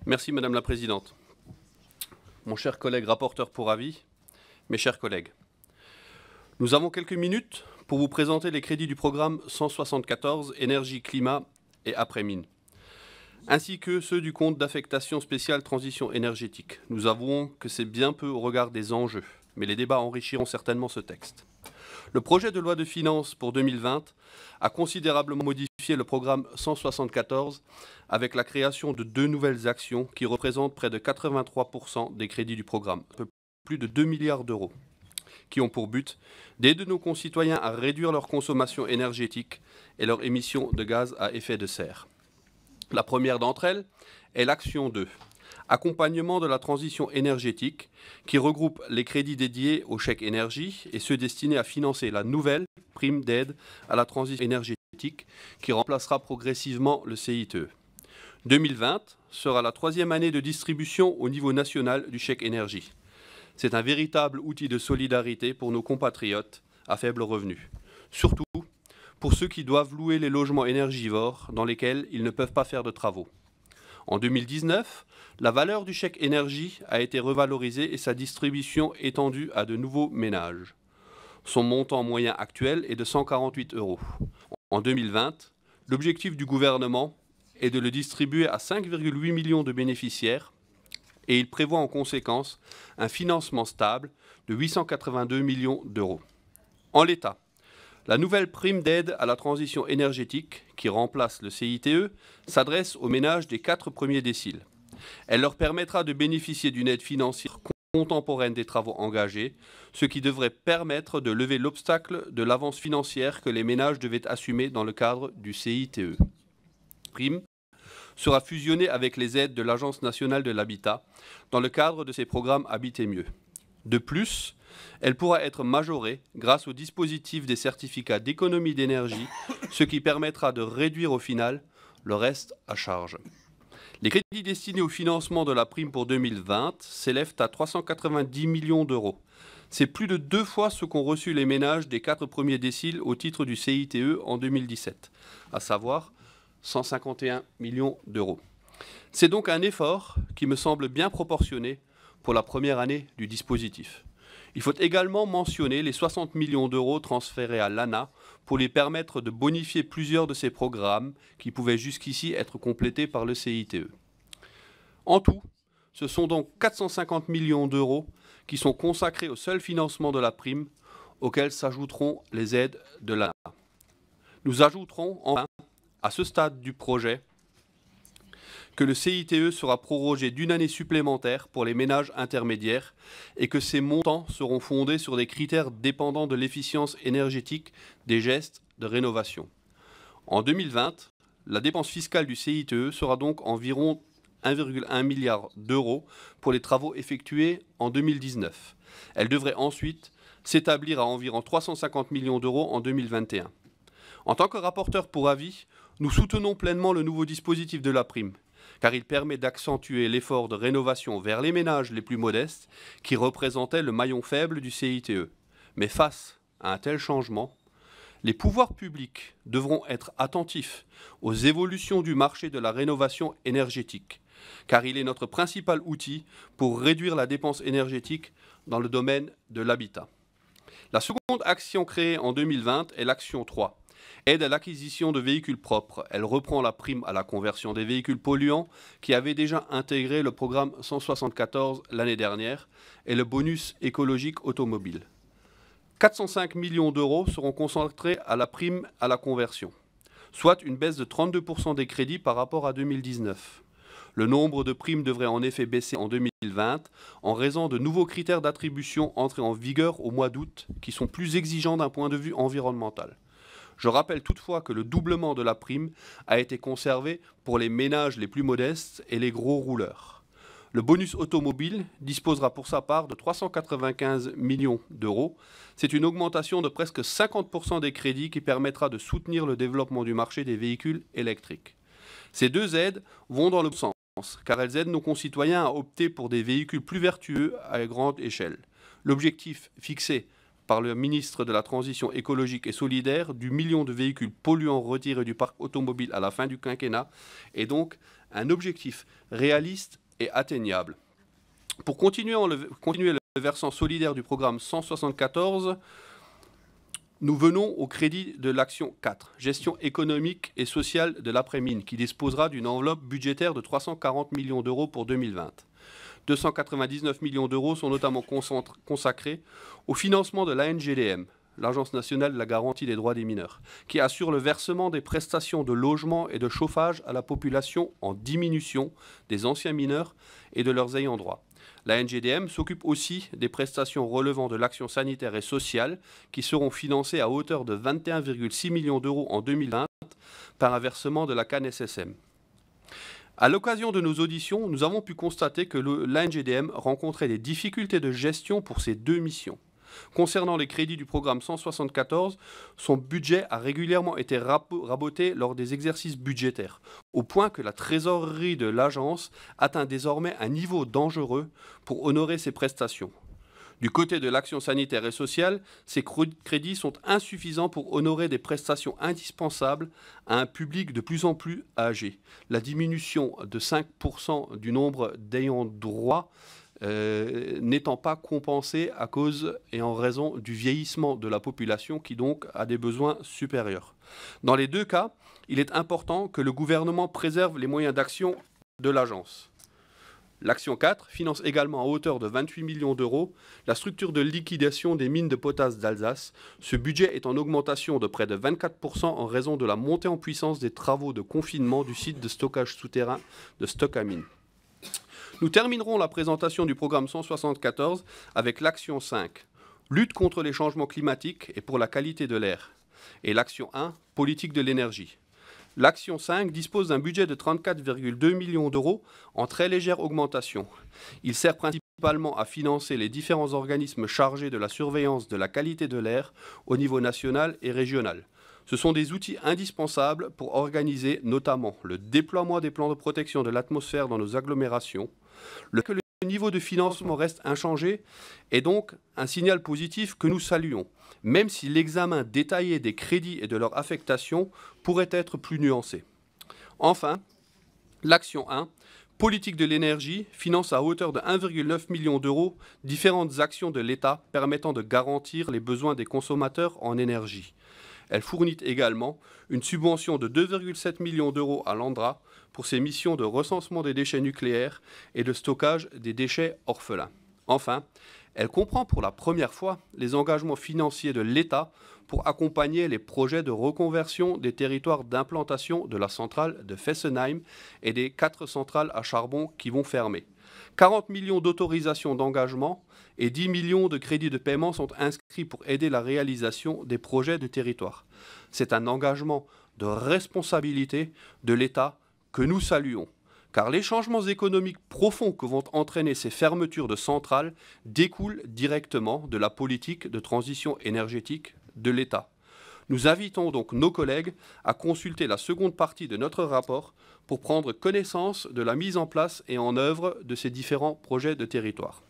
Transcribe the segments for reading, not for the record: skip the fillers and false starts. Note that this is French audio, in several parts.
Merci Madame la Présidente. Mon cher collègue rapporteur pour avis, mes chers collègues, nous avons quelques minutes pour vous présenter les crédits du programme 174 Énergie, Climat et Après-mine, ainsi que ceux du compte d'affectation spéciale transition énergétique. Nous avouons que c'est bien peu au regard des enjeux, mais les débats enrichiront certainement ce texte. Le projet de loi de finances pour 2020 a considérablement modifié le programme 174 avec la création de 2 nouvelles actions qui représentent près de 83% des crédits du programme, un peu plus de 2 milliards d'euros, qui ont pour but d'aider nos concitoyens à réduire leur consommation énergétique et leurs émissions de gaz à effet de serre. La première d'entre elles est l'action 2. Accompagnement de la transition énergétique, qui regroupe les crédits dédiés au chèque énergie et ceux destinés à financer la nouvelle prime d'aide à la transition énergétique qui remplacera progressivement le CITE. 2020 sera la 3e année de distribution au niveau national du chèque énergie. C'est un véritable outil de solidarité pour nos compatriotes à faible revenu, surtout pour ceux qui doivent louer les logements énergivores dans lesquels ils ne peuvent pas faire de travaux. En 2019, la valeur du chèque énergie a été revalorisée et sa distribution étendue à de nouveaux ménages. Son montant moyen actuel est de 148 €. En 2020, l'objectif du gouvernement est de le distribuer à 5,8 millions de bénéficiaires et il prévoit en conséquence un financement stable de 882 millions d'euros. En l'état, la nouvelle prime d'aide à la transition énergétique, qui remplace le CITE, s'adresse aux ménages des 4 premiers déciles. Elle leur permettra de bénéficier d'une aide financière contemporaine des travaux engagés, ce qui devrait permettre de lever l'obstacle de l'avance financière que les ménages devaient assumer dans le cadre du CITE. La prime sera fusionnée avec les aides de l'Agence nationale de l'habitat dans le cadre de ses programmes Habiter mieux. De plus, elle pourra être majorée grâce au dispositif des certificats d'économie d'énergie, ce qui permettra de réduire au final le reste à charge. Les crédits destinés au financement de la prime pour 2020 s'élèvent à 390 millions d'euros. C'est plus de 2 fois ce qu'ont reçu les ménages des 4 premiers déciles au titre du CITE en 2017, à savoir 151 millions d'euros. C'est donc un effort qui me semble bien proportionné pour la première année du dispositif. Il faut également mentionner les 60 millions d'euros transférés à l'ANA pour lui permettre de bonifier plusieurs de ses programmes qui pouvaient jusqu'ici être complétés par le CITE. En tout, ce sont donc 450 millions d'euros qui sont consacrés au seul financement de la prime, auxquels s'ajouteront les aides de l'ANA. Nous ajouterons enfin, à ce stade du projet, que le CITE sera prorogé d'1 année supplémentaire pour les ménages intermédiaires et que ces montants seront fondés sur des critères dépendant de l'efficience énergétique des gestes de rénovation. En 2020, la dépense fiscale du CITE sera donc environ 1,1 milliard d'euros pour les travaux effectués en 2019. Elle devrait ensuite s'établir à environ 350 millions d'euros en 2021. En tant que rapporteur pour avis, nous soutenons pleinement le nouveau dispositif de la prime, car il permet d'accentuer l'effort de rénovation vers les ménages les plus modestes qui représentaient le maillon faible du CITE. Mais face à un tel changement, les pouvoirs publics devront être attentifs aux évolutions du marché de la rénovation énergétique, car il est notre principal outil pour réduire la dépense énergétique dans le domaine de l'habitat. La seconde action créée en 2020 est l'action 3. Aide à l'acquisition de véhicules propres. Elle reprend la prime à la conversion des véhicules polluants qui avait déjà intégré le programme 174 l'année dernière et le bonus écologique automobile. 405 millions d'euros seront concentrés à la prime à la conversion, soit une baisse de 32% des crédits par rapport à 2019. Le nombre de primes devrait en effet baisser en 2020 en raison de nouveaux critères d'attribution entrés en vigueur au mois d'août qui sont plus exigeants d'un point de vue environnemental. Je rappelle toutefois que le doublement de la prime a été conservé pour les ménages les plus modestes et les gros rouleurs. Le bonus automobile disposera pour sa part de 395 millions d'euros. C'est une augmentation de presque 50% des crédits qui permettra de soutenir le développement du marché des véhicules électriques. Ces 2 aides vont dans le bon sens, car elles aident nos concitoyens à opter pour des véhicules plus vertueux à grande échelle. L'objectif fixé par le ministre de la Transition écologique et solidaire du million de véhicules polluants retirés du parc automobile à la fin du quinquennat est donc un objectif réaliste et atteignable. Pour continuer le versant solidaire du programme 174, nous venons au crédit de l'action 4, gestion économique et sociale de l'après-mine, qui disposera d'une enveloppe budgétaire de 340 millions d'euros pour 2020. 299 millions d'euros sont notamment consacrés au financement de l'ANGDM, l'Agence nationale de la garantie des droits des mineurs, qui assure le versement des prestations de logement et de chauffage à la population en diminution des anciens mineurs et de leurs ayants droit. La NGDM s'occupe aussi des prestations relevant de l'action sanitaire et sociale qui seront financées à hauteur de 21,6 millions d'euros en 2020 par un versement de la CANSSM. À l'occasion de nos auditions, nous avons pu constater que l'ANGDM rencontrait des difficultés de gestion pour ces deux missions. Concernant les crédits du programme 174, son budget a régulièrement été raboté lors des exercices budgétaires, au point que la trésorerie de l'agence atteint désormais un niveau dangereux pour honorer ses prestations. Du côté de l'action sanitaire et sociale, ces crédits sont insuffisants pour honorer des prestations indispensables à un public de plus en plus âgé. La diminution de 5% du nombre d'ayants droit n'étant pas compensée à cause et en raison du vieillissement de la population qui donc a des besoins supérieurs. Dans les deux cas, il est important que le gouvernement préserve les moyens d'action de l'agence. L'action 4 finance également à hauteur de 28 millions d'euros la structure de liquidation des mines de potasse d'Alsace. Ce budget est en augmentation de près de 24% en raison de la montée en puissance des travaux de confinement du site de stockage souterrain de Stocamine. Nous terminerons la présentation du programme 174 avec l'action 5, lutte contre les changements climatiques et pour la qualité de l'air, et l'action 1, politique de l'énergie. L'action 5 dispose d'un budget de 34,2 millions d'euros en très légère augmentation. Il sert principalement à financer les différents organismes chargés de la surveillance de la qualité de l'air au niveau national et régional. Ce sont des outils indispensables pour organiser notamment le déploiement des plans de protection de l'atmosphère dans nos agglomérations. Le niveau de financement reste inchangé est donc un signal positif que nous saluons, même si l'examen détaillé des crédits et de leur affectation pourrait être plus nuancé. Enfin, l'action 1, politique de l'énergie, finance à hauteur de 1,9 million d'euros différentes actions de l'État permettant de garantir les besoins des consommateurs en énergie. Elle fournit également une subvention de 2,7 millions d'euros à l'ANDRA pour ses missions de recensement des déchets nucléaires et de stockage des déchets orphelins. Enfin, elle comprend pour la première fois les engagements financiers de l'État pour accompagner les projets de reconversion des territoires d'implantation de la centrale de Fessenheim et des 4 centrales à charbon qui vont fermer. 40 millions d'autorisations d'engagement et 10 millions de crédits de paiement sont inscrits pour aider la réalisation des projets de territoire. C'est un engagement de responsabilité de l'État que nous saluons, car les changements économiques profonds que vont entraîner ces fermetures de centrales découlent directement de la politique de transition énergétique de l'État. Nous invitons donc nos collègues à consulter la seconde partie de notre rapport pour prendre connaissance de la mise en place et en œuvre de ces différents projets de territoire.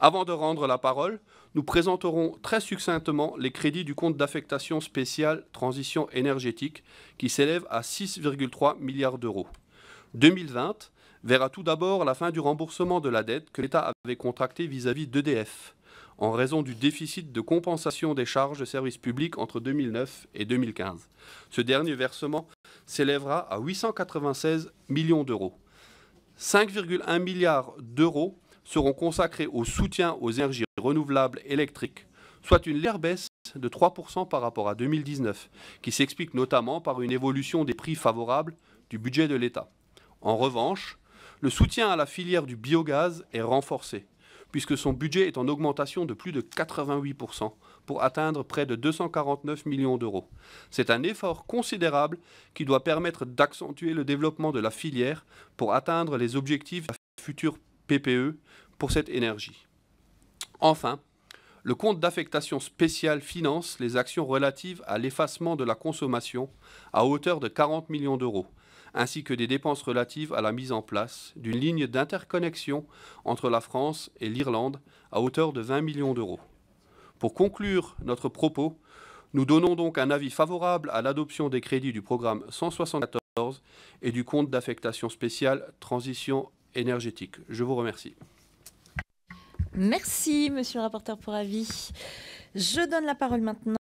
Avant de rendre la parole, nous présenterons très succinctement les crédits du compte d'affectation spéciale transition énergétique qui s'élève à 6,3 milliards d'euros. 2020 verra tout d'abord la fin du remboursement de la dette que l'État avait contractée vis-à-vis d'EDF, en raison du déficit de compensation des charges de services publics entre 2009 et 2015. Ce dernier versement s'élèvera à 896 millions d'euros. 5,1 milliards d'euros seront consacrés au soutien aux énergies renouvelables électriques, soit une légère baisse de 3% par rapport à 2019, qui s'explique notamment par une évolution des prix favorables du budget de l'État. En revanche, le soutien à la filière du biogaz est renforcé, puisque son budget est en augmentation de plus de 88% pour atteindre près de 249 millions d'euros. C'est un effort considérable qui doit permettre d'accentuer le développement de la filière pour atteindre les objectifs de la future PPE pour cette énergie. Enfin, le compte d'affectation spéciale finance les actions relatives à l'effacement de la consommation à hauteur de 40 millions d'euros, ainsi que des dépenses relatives à la mise en place d'une ligne d'interconnexion entre la France et l'Irlande à hauteur de 20 millions d'euros. Pour conclure notre propos, nous donnons donc un avis favorable à l'adoption des crédits du programme 174 et du compte d'affectation spéciale Transition énergétique. Je vous remercie. Merci, monsieur le rapporteur pour avis. Je donne la parole maintenant